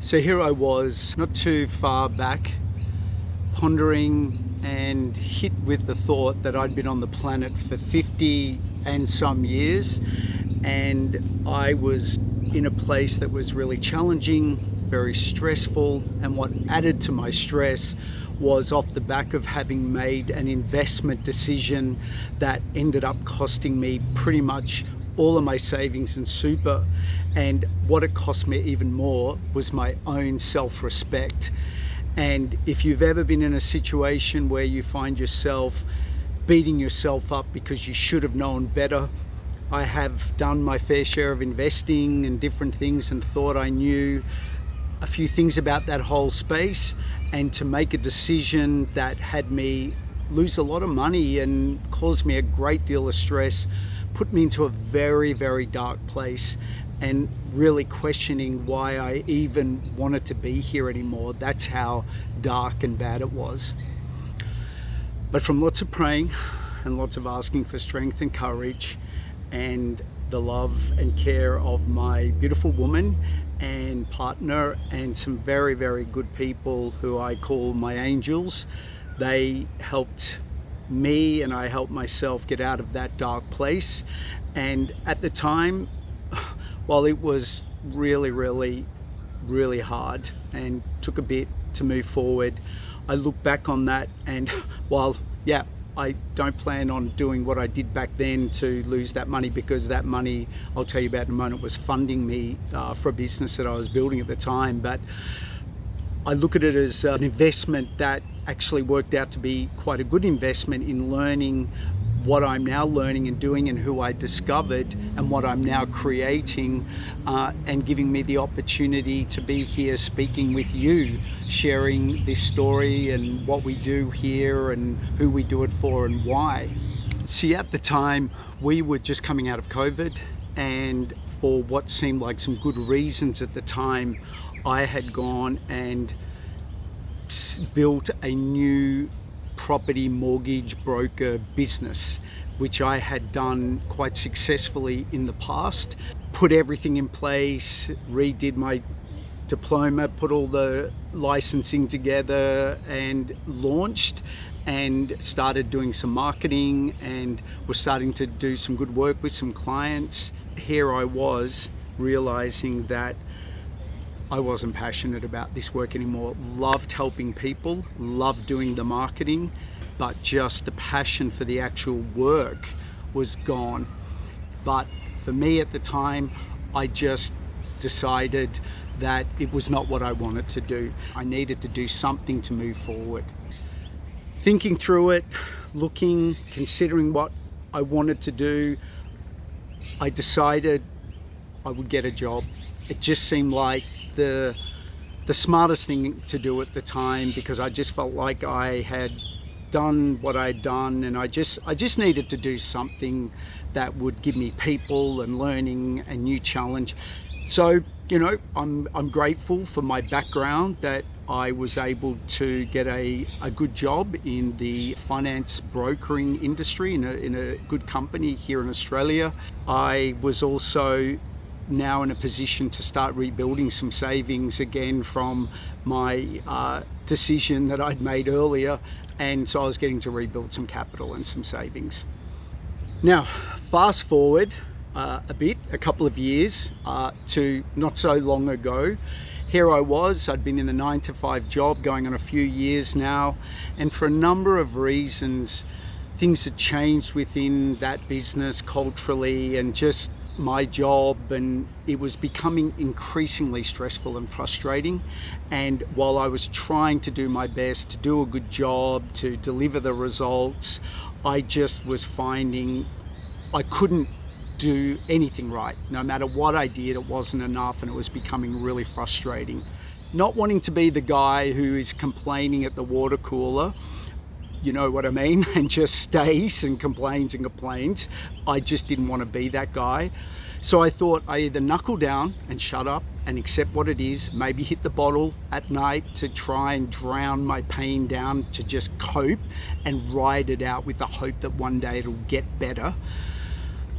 So here I was, not too far back, pondering and hit with the thought that I'd been on the planet for 50 and some years, and I was in a place that was really challenging, very stressful, and what added to my stress was off the back of having made an investment decision that ended up costing me pretty much all of my savings and super. And what it cost me even more was my own self-respect. And if you've ever been in a situation where you find yourself beating yourself up because you should have known better, I have done my fair share of investing and different things and thought I knew a few things about that whole space, and to make a decision that had me lose a lot of money and caused me a great deal of stress put me into a very, very dark place, and really questioning why I even wanted to be here anymore. That's how dark and bad it was. But from lots of praying and lots of asking for strength and courage and the love and care of my beautiful woman and partner and some very, very good people who I call my angels, they helped me and I helped myself get out of that dark place. And at the time, while it was really, really, really hard and took a bit to move forward, I look back on that, and while I don't plan on doing what I did back then to lose that money, because that money, I'll tell you about in a moment, was funding me for a business that I was building at the time. But I look at it as an investment that actually worked out to be quite a good investment in learning what I'm now learning and doing, and who I discovered and what I'm now creating, and giving me the opportunity to be here speaking with you, sharing this story and what we do here and who we do it for and why. See, at the time we were just coming out of COVID, and for what seemed like some good reasons at the time, I had gone and built a new property mortgage broker business, which I had done quite successfully in the past. Put everything in place, redid my diploma, put all the licensing together, and launched and started doing some marketing, and was starting to do some good work with some clients. Here I was realizing that I wasn't passionate about this work anymore. Loved helping people, loved doing the marketing, but just the passion for the actual work was gone. But for me at the time, I just decided that it was not what I wanted to do. I needed to do something to move forward. Thinking through it, looking, considering what I wanted to do, I decided I would get a job. It just seemed like the smartest thing to do at the time, because I just felt like I had done what I'd done, and I just needed to do something that would give me people and learning and new challenge. So, you know, I'm grateful for my background that I was able to get a good job in the finance brokering industry in a good company here in Australia. I was also now in a position to start rebuilding some savings again from my decision that I'd made earlier, and so I was getting to rebuild some capital and some savings. Now fast forward a couple of years to not so long ago. Here I was, I'd been in the 9-to-5 job going on a few years now, and for a number of reasons things had changed within that business culturally and just my job, and it was becoming increasingly stressful and frustrating. And while I was trying to do my best to do a good job, to deliver the results, I just was finding I couldn't do anything right. No matter what I did, it wasn't enough, and it was becoming really frustrating. Not wanting to be the guy who is complaining at the water cooler, you know what I mean, and just stays and complains and complains. I just didn't want to be that guy. So I thought I either knuckle down and shut up and accept what it is, maybe hit the bottle at night to try and drown my pain down, to just cope and ride it out with the hope that one day it'll get better.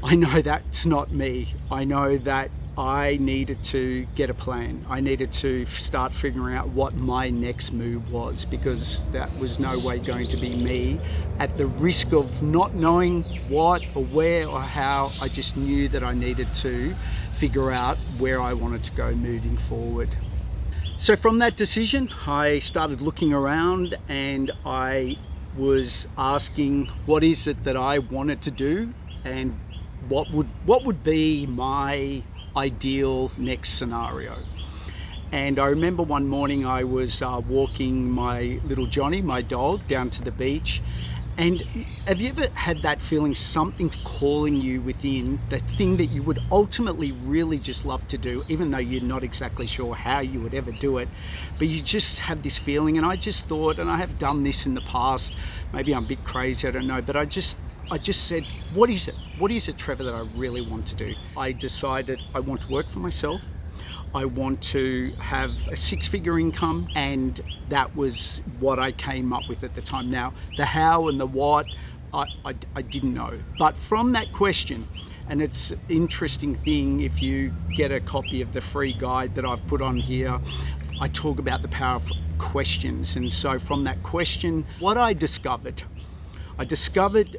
I know that's not me. I know that I needed to get a plan. I needed to start figuring out what my next move was, because that was no way going to be me at the risk of not knowing what or where or how. I just knew that I needed to figure out where I wanted to go moving forward. So from that decision, I started looking around and I was asking, what is it that I wanted to do, and what would be my ideal next scenario. And I remember one morning I was walking my little Johnny, my dog, down to the beach. And have you ever had that feeling, something calling you within, that thing that you would ultimately really just love to do, even though you're not exactly sure how you would ever do it, but you just have this feeling? And I just thought, and I have done this in the past, maybe I'm a bit crazy, I don't know, but I just said, what is it? What is it, Trevor, that I really want to do? I decided I want to work for myself. I want to have a 6-figure income, and that was what I came up with at the time. Now, the how and the what, I didn't know. But from that question, and it's an interesting thing, if you get a copy of the free guide that I've put on here, I talk about the power of questions. And so from that question, what I discovered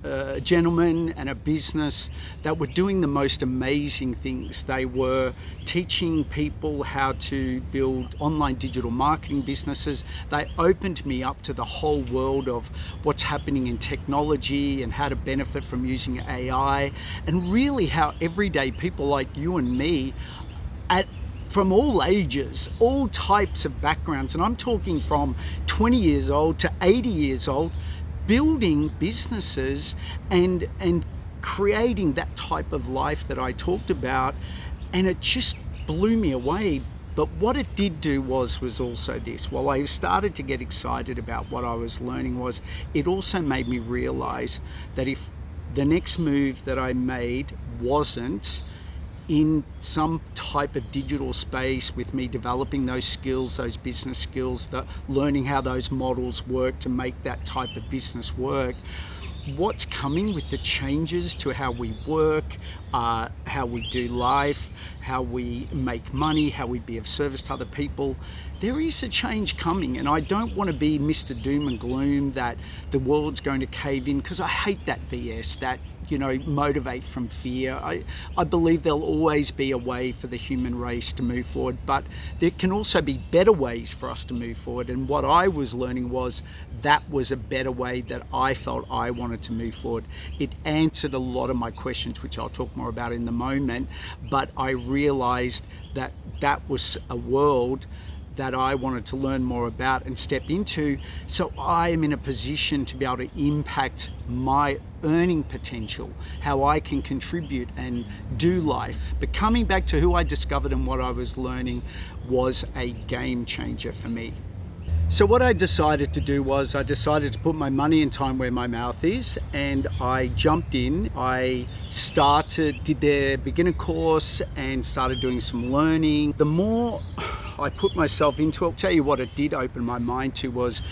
a gentleman and a business that were doing the most amazing things. They were teaching people how to build online digital marketing businesses. They opened me up to the whole world of what's happening in technology and how to benefit from using AI, and really how everyday people like you and me, from all ages, all types of backgrounds, and I'm talking from 20 years old to 80 years old, building businesses and creating that type of life that I talked about. And it just blew me away. But what it did do was also this. While I started to get excited about what I was learning, it also made me realize that if the next move that I made wasn't in some type of digital space, with me developing those skills, those business skills, learning how those models work to make that type of business work, what's coming with the changes to how we work, how we do life, how we make money, how we be of service to other people, there is a change coming. And I don't want to be Mr. Doom and Gloom that the world's going to cave in, because I hate that BS, that motivate from fear. I believe there'll always be a way for the human race to move forward, but there can also be better ways for us to move forward. And what I was learning was that was a better way that I felt I wanted to move forward. It answered a lot of my questions, which I'll talk more about in the moment, but I realized that that was a world that I wanted to learn more about and step into, so I am in a position to be able to impact my earning potential, how I can contribute and do life. But coming back to who I discovered and what I was learning was a game changer for me. So what I decided to do was I decided to put my money and time where my mouth is, and I jumped in. I did their beginner course and started doing some learning. The more I put myself into it, I'll tell you what it did open my mind to was,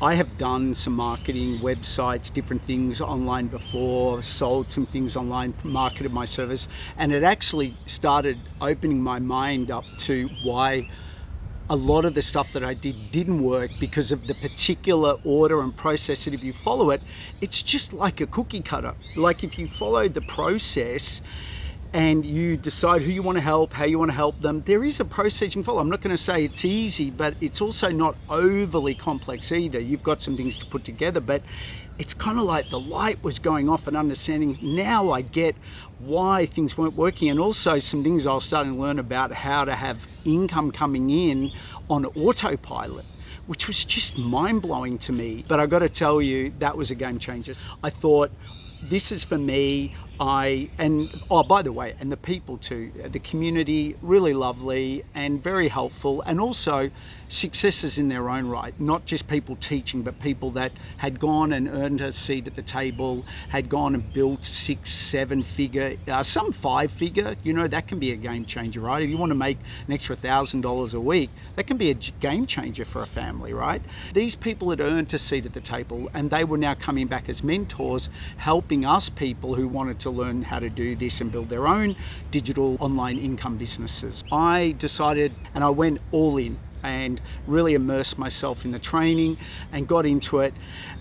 I have done some marketing, websites, different things online before, sold some things online, marketed my service, and it actually started opening my mind up to why a lot of the stuff that I didn't work, because of the particular order and process that if you follow it, it's just like a cookie cutter. Like if you follow the process and you decide who you want to help, how you want to help them, there is a process you can follow. I'm not going to say it's easy, but it's also not overly complex either. You've got some things to put together, but it's kind of like the light was going off and understanding, now I get why things weren't working, and also some things I was starting to learn about how to have income coming in on autopilot, which was just mind-blowing to me. But I got to tell you, that was a game changer. I thought, this is for me. By the way, and the people too, the community, really lovely and very helpful, and also successes in their own right, not just people teaching, but people that had gone and earned a seat at the table, had gone and built 6-7 figure, some 5 figure, that can be a game changer, right? If you want to make an extra $1,000 a week, that can be a game changer for a family, right? These people had earned a seat at the table, and they were now coming back as mentors, helping us people who wanted to learn how to do this and build their own digital online income businesses. I decided and I went all in and really immersed myself in the training and got into it.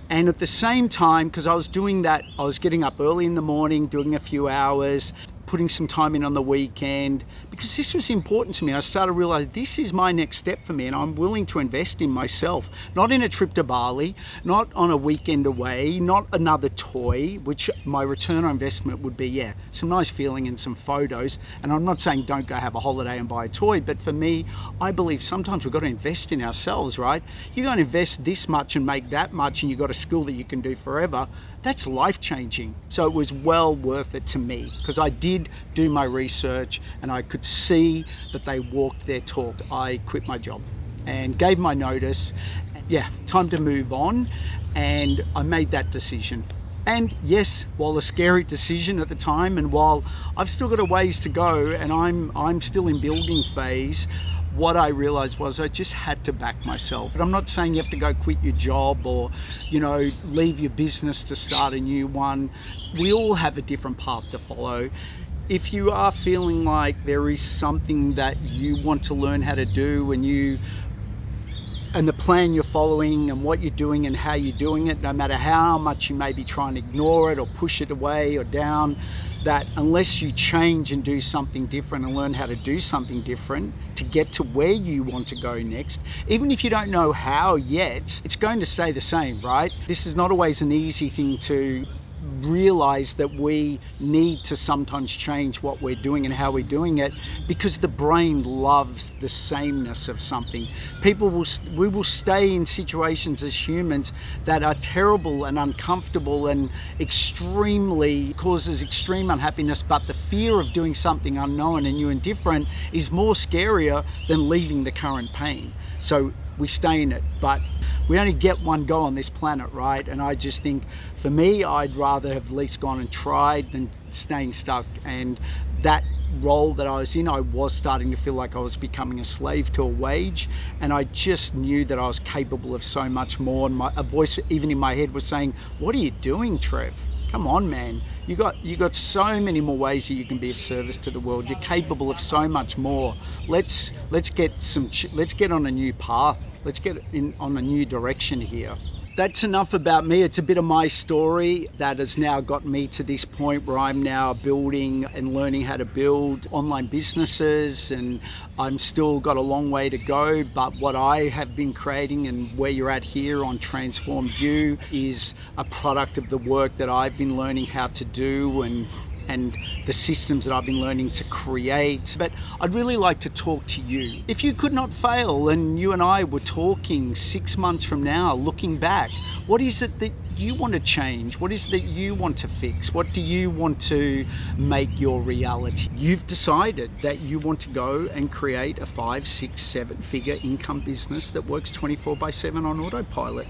And at the same time, because I was doing that, I was getting up early in the morning, doing a few hours, putting some time in on the weekend, because this was important to me. I started to realize this is my next step for me, and I'm willing to invest in myself, not in a trip to Bali, not on a weekend away, not another toy, which my return on investment would be, yeah, some nice feeling and some photos. And I'm not saying don't go have a holiday and buy a toy, but for me, I believe sometimes we've got to invest in ourselves, right? You're going to invest this much and make that much, and you've got a skill that you can do forever. That's life-changing. So it was well worth it to me, because I did do my research and I could see that they walked their talk. I quit my job and gave my notice. Yeah, time to move on, and I made that decision. And yes, while a scary decision at the time, and while I've still got a ways to go and I'm still in building phase, what I realized was I just had to back myself. And I'm not saying you have to go quit your job or, leave your business to start a new one. We all have a different path to follow. If you are feeling like there is something that you want to learn how to do, and the plan you're following and what you're doing and how you're doing it, no matter how much you may be trying to ignore it or push it away or down, that unless you change and do something different and learn how to do something different to get to where you want to go next, even if you don't know how yet, it's going to stay the same, right? This is not always an easy thing to realize, that we need to sometimes change what we're doing and how we're doing it, because the brain loves the sameness of something. We will stay in situations as humans that are terrible and uncomfortable and causes extreme unhappiness, but the fear of doing something unknown and new and different is more scarier than leaving the current pain. So we stay in it, but we only get one go on this planet, right? And I just think, for me, I'd rather have at least gone and tried than staying stuck. And that role that I was in, I was starting to feel like I was becoming a slave to a wage, and I just knew that I was capable of so much more. And a voice even in my head was saying, what are you doing, Trev? Come on, man. You got so many more ways that you can be of service to the world. You're capable of so much more. Let's get on a new path. Let's get on a new direction here. That's enough about me. It's a bit of my story that has now got me to this point where I'm now building and learning how to build online businesses, and I'm still got a long way to go, but what I have been creating and where you're at here on Transformed You is a product of the work that I've been learning how to do and the systems that I've been learning to create. But I'd really like to talk to you. If you could not fail and you and I were talking 6 months from now, looking back, what is it that you want to change? What is it that you want to fix? What do you want to make your reality? You've decided that you want to go and create a 5, 6, 7 figure income business that works 24/7 on autopilot.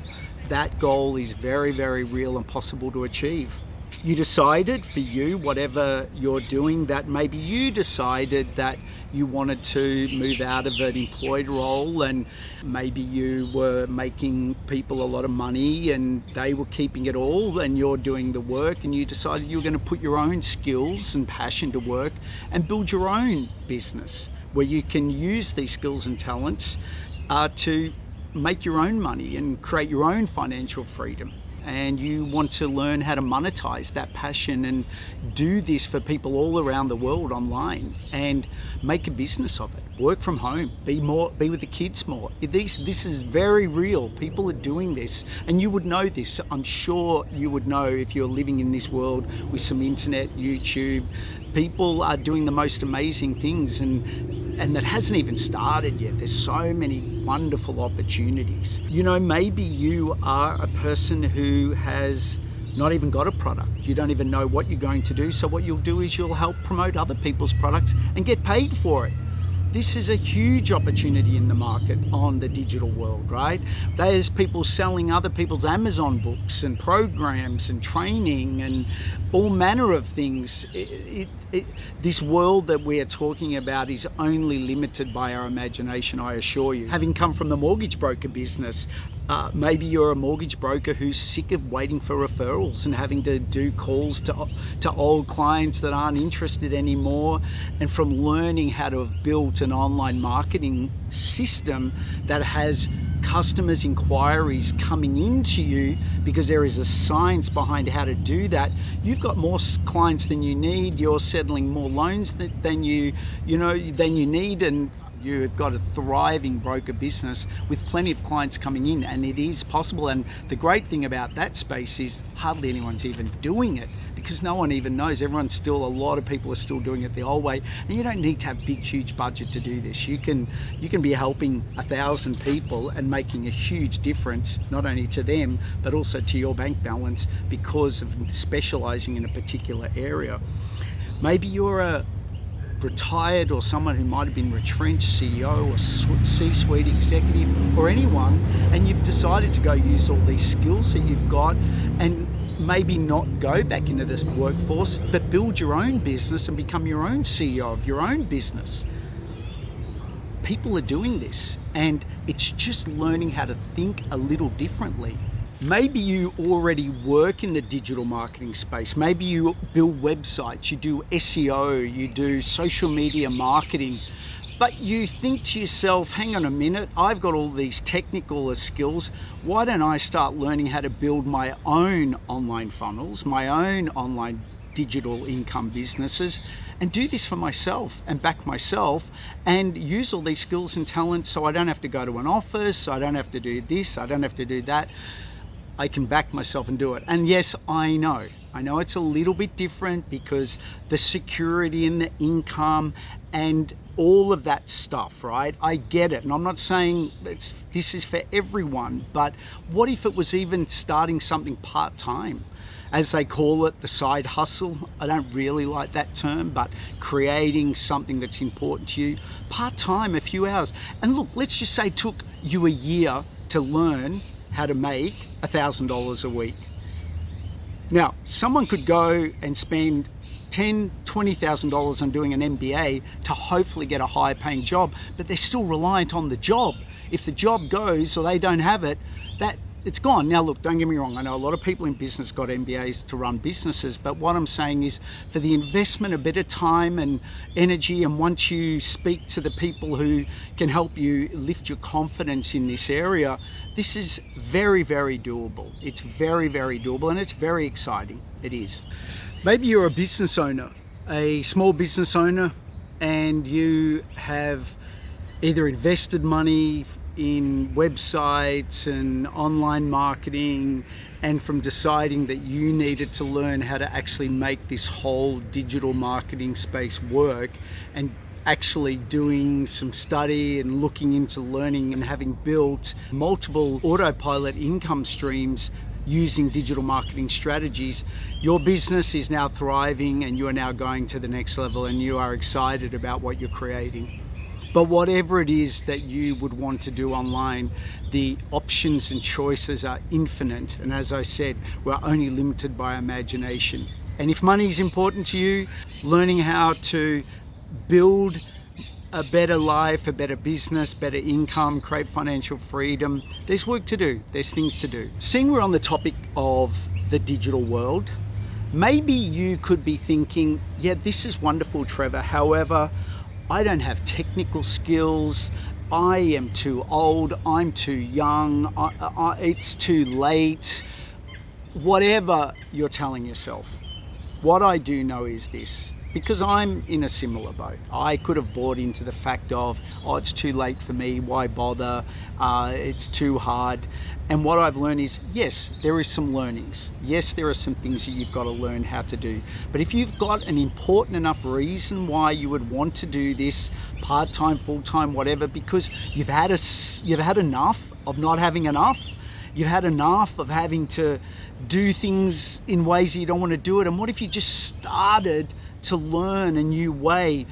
That goal is very, very real and possible to achieve. You decided for you, whatever you're doing, that maybe you decided that you wanted to move out of an employed role, and maybe you were making people a lot of money and they were keeping it all and you're doing the work, and you decided you were going to put your own skills and passion to work and build your own business where you can use these skills and talents to make your own money and create your own financial freedom. And you want to learn how to monetize that passion and do this for people all around the world online and make a business of it. Work from home, be with the kids more. This is very real. People are doing this, and you would know this. I'm sure you would know if you're living in this world with some internet, YouTube. People are doing the most amazing things, and that hasn't even started yet. There's so many wonderful opportunities. Maybe you are a person who has not even got a product. You don't even know what you're going to do. So what you'll do is you'll help promote other people's products and get paid for it. This is a huge opportunity in the market on the digital world, right? There's people selling other people's Amazon books and programs and training and all manner of things. This world that we are talking about is only limited by our imagination, I assure you. Having come from the mortgage broker business, maybe you're a mortgage broker who's sick of waiting for referrals and having to do calls to old clients that aren't interested anymore, and from learning how to have built an online marketing system that has customers' inquiries coming into you because there is a science behind how to do that. You've got more clients than you need. You're settling more loans than you need, and you've got a thriving broker business with plenty of clients coming in, and it is possible. And the great thing about that space is hardly anyone's even doing it, because no one even knows. A lot of people are still doing it the old way, and you don't need to have big, huge budget to do this. You can be helping 1,000 people and making a huge difference, not only to them, but also to your bank balance, because of specializing in a particular area. Maybe you're a retired or someone who might have been retrenched CEO or C-suite executive or anyone, and you've decided to go use all these skills that you've got and maybe not go back into this workforce, but build your own business and become your own CEO of your own business. People are doing this, and it's just learning how to think a little differently. Maybe you already work in the digital marketing space. Maybe you build websites, you do SEO, you do social media marketing, but you think to yourself, hang on a minute, I've got all these technical skills. Why don't I start learning how to build my own online funnels, my own online digital income businesses, and do this for myself and back myself and use all these skills and talents, so I don't have to go to an office, I don't have to do this, I don't have to do that. I can back myself and do it. And yes, I know it's a little bit different, because the security and the income and all of that stuff, right? I get it. And I'm not saying this is for everyone, but what if it was even starting something part-time? As they call it, the side hustle. I don't really like that term, but creating something that's important to you, part-time, a few hours. And look, let's just say it took you a year to learn how to make $1,000 a week. Now, someone could go and spend $10,000, $20,000 on doing an MBA to hopefully get a higher paying job, but they're still reliant on the job. If the job goes or they don't have it, it's gone. Now look, don't get me wrong, I know a lot of people in business got MBAs to run businesses, but what I'm saying is, for the investment, a bit of time and energy, and once you speak to the people who can help you lift your confidence in this area, this is very, very doable. It's very, very doable, and it's very exciting. It is. Maybe you're a business owner, a small business owner, and you have either invested money in websites and online marketing, and from deciding that you needed to learn how to actually make this whole digital marketing space work, and actually doing some study and looking into learning and having built multiple autopilot income streams using digital marketing strategies, your business is now thriving and you are now going to the next level, and you are excited about what you're creating. But whatever it is that you would want to do online, the options and choices are infinite. And as I said, we're only limited by imagination. And if money is important to you, learning how to build a better life, a better business, better income, create financial freedom, there's work to do, there's things to do. Seeing we're on the topic of the digital world, maybe you could be thinking, yeah, this is wonderful, Trevor. However, I don't have technical skills, I am too old, I'm too young, it's too late. Whatever you're telling yourself, what I do know is this, because I'm in a similar boat. I could have bought into the fact of, oh, it's too late for me, why bother, it's too hard. And what I've learned is, yes, there is some learnings. Yes, there are some things that you've got to learn how to do. But if you've got an important enough reason why you would want to do this part-time, full-time, whatever, because you've had enough of not having enough, you've had enough of having to do things in ways that you don't want to do it. And what if you just started to learn a new way?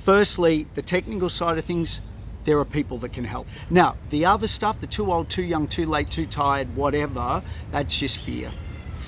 Firstly, the technical side of things, there are people that can help. Now, the other stuff, the too old, too young, too late, too tired, whatever, that's just fear.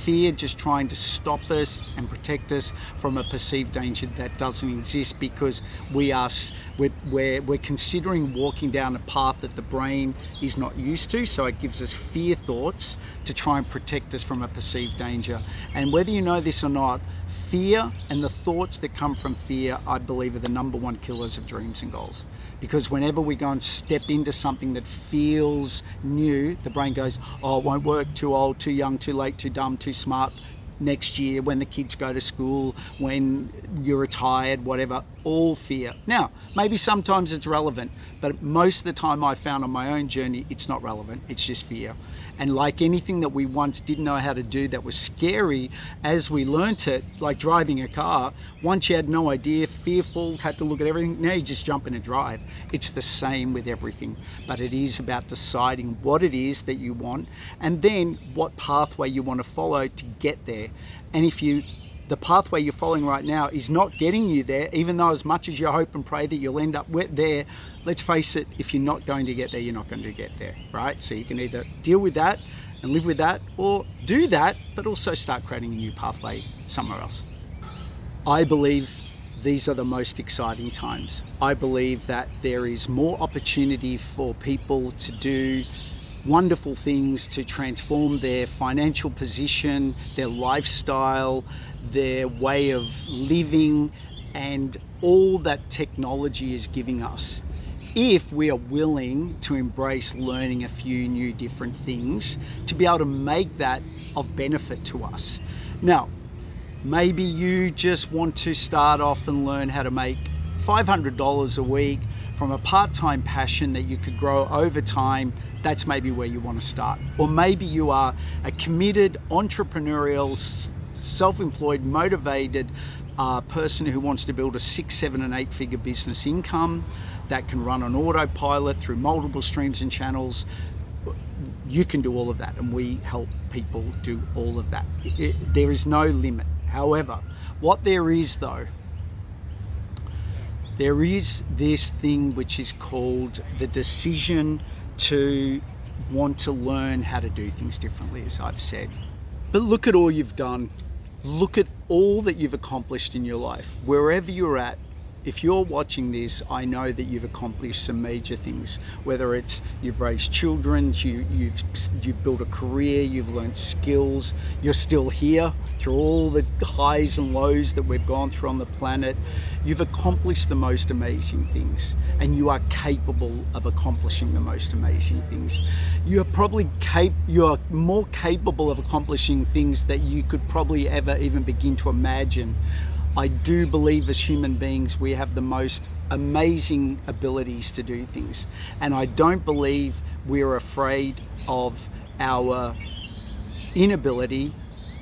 fear just trying to stop us and protect us from a perceived danger that doesn't exist, because we're considering walking down a path that the brain is not used to. So it gives us fear thoughts to try and protect us from a perceived danger. And whether you know this or not, fear and the thoughts that come from fear, I believe, are the number one killers of dreams and goals. Because whenever we go and step into something that feels new, the brain goes, oh, it won't work, too old, too young, too late, too dumb, too smart, next year, when the kids go to school, when you're retired, whatever, all fear. Now, maybe sometimes it's relevant, but most of the time I found on my own journey, it's not relevant, it's just fear. And like anything that we once didn't know how to do that was scary, as we learnt it, like driving a car, once you had no idea, fearful, had to look at everything, now you just jump in and drive. It's the same with everything, but it is about deciding what it is that you want and then what pathway you want to follow to get there. And if the pathway you're following right now is not getting you there, even though as much as you hope and pray that you'll end up there, let's face it, if you're not going to get there, you're not going to get there, right? So you can either deal with that and live with that, or do that, but also start creating a new pathway somewhere else. I believe these are the most exciting times. I believe that there is more opportunity for people to do wonderful things, to transform their financial position, their lifestyle, their way of living, and all that technology is giving us, if we are willing to embrace learning a few new different things to be able to make that of benefit to us. Now, maybe you just want to start off and learn how to make $500 a week from a part-time passion that you could grow over time. That's maybe where you want to start. Or maybe you are a committed, entrepreneurial, self-employed, motivated person who wants to build a 6, 7 and 8 figure business income that can run on autopilot through multiple streams and channels. You can do all of that, and we help people do all of that. There is no limit. However, what there is though, there is this thing which is called the decision to want to learn how to do things differently, as I've said. But look at all you've done. Look at all that you've accomplished in your life. Wherever you're at, if you're watching this, I know that you've accomplished some major things, whether it's you've raised children, you've built a career, you've learned skills, you're still here through all the highs and lows that we've gone through on the planet. You've accomplished the most amazing things, and you are capable of accomplishing the most amazing things. You're probably you're more capable of accomplishing things that you could probably ever even begin to imagine. I do believe as human beings we have the most amazing abilities to do things, and I don't believe we're afraid of our inability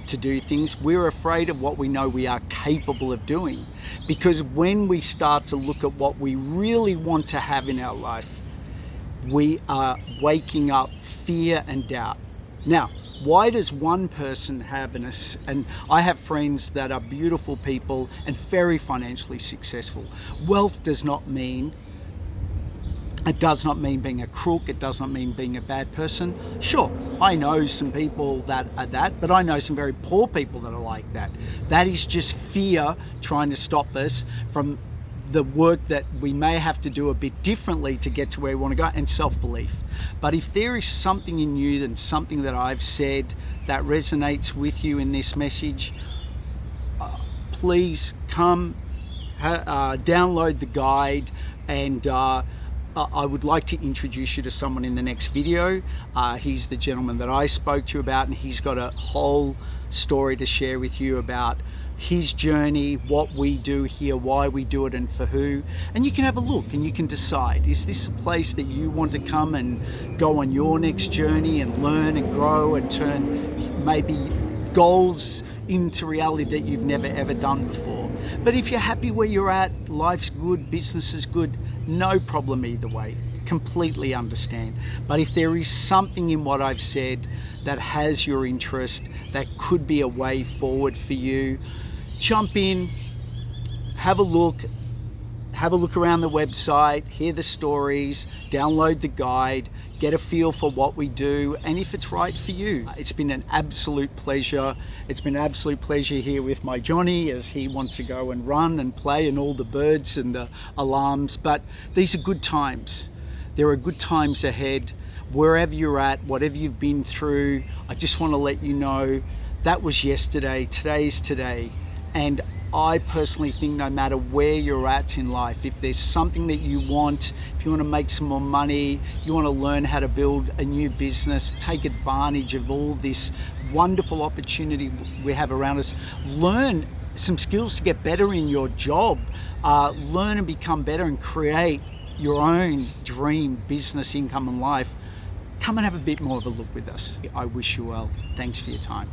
to do things. We're afraid of what we know we are capable of doing, because when we start to look at what we really want to have in our life, we are waking up fear and doubt. Now, why does one person have and I have friends that are beautiful people and very financially successful. Wealth does not mean, it does not mean being a crook, it does not mean being a bad person. Sure, I know some people that are that, but I know some very poor people that are like that. That is just fear trying to stop us from the work that we may have to do a bit differently to get to where we want to go, and self-belief. But if there is something in you and something that I've said that resonates with you in this message, please come download the guide, and I would like to introduce you to someone in the next video. He's the gentleman that I spoke to you about, and he's got a whole story to share with you about his journey, what we do here, why we do it, and for who. And you can have a look and you can decide, is this a place that you want to come and go on your next journey and learn and grow and turn maybe goals into reality that you've never ever done before. But if you're happy where you're at, life's good, business is good, no problem either way. Completely understand. But if there is something in what I've said that has your interest, that could be a way forward for you, jump in, have a look, have a look around the website, hear the stories, download the guide, get a feel for what we do, and if it's right for you. It's been an absolute pleasure. It's been an absolute pleasure here with my Johnny as he wants to go and run and play and all the birds and the alarms. But these are good times. There are good times ahead. Wherever you're at, whatever you've been through, I just want to let you know that was yesterday, today's today. And I personally think no matter where you're at in life, if there's something that you want, if you want to make some more money, you want to learn how to build a new business, take advantage of all this wonderful opportunity we have around us, learn some skills to get better in your job, learn and become better and create your own dream business, income and life, come and have a bit more of a look with us. I wish you well. Thanks for your time.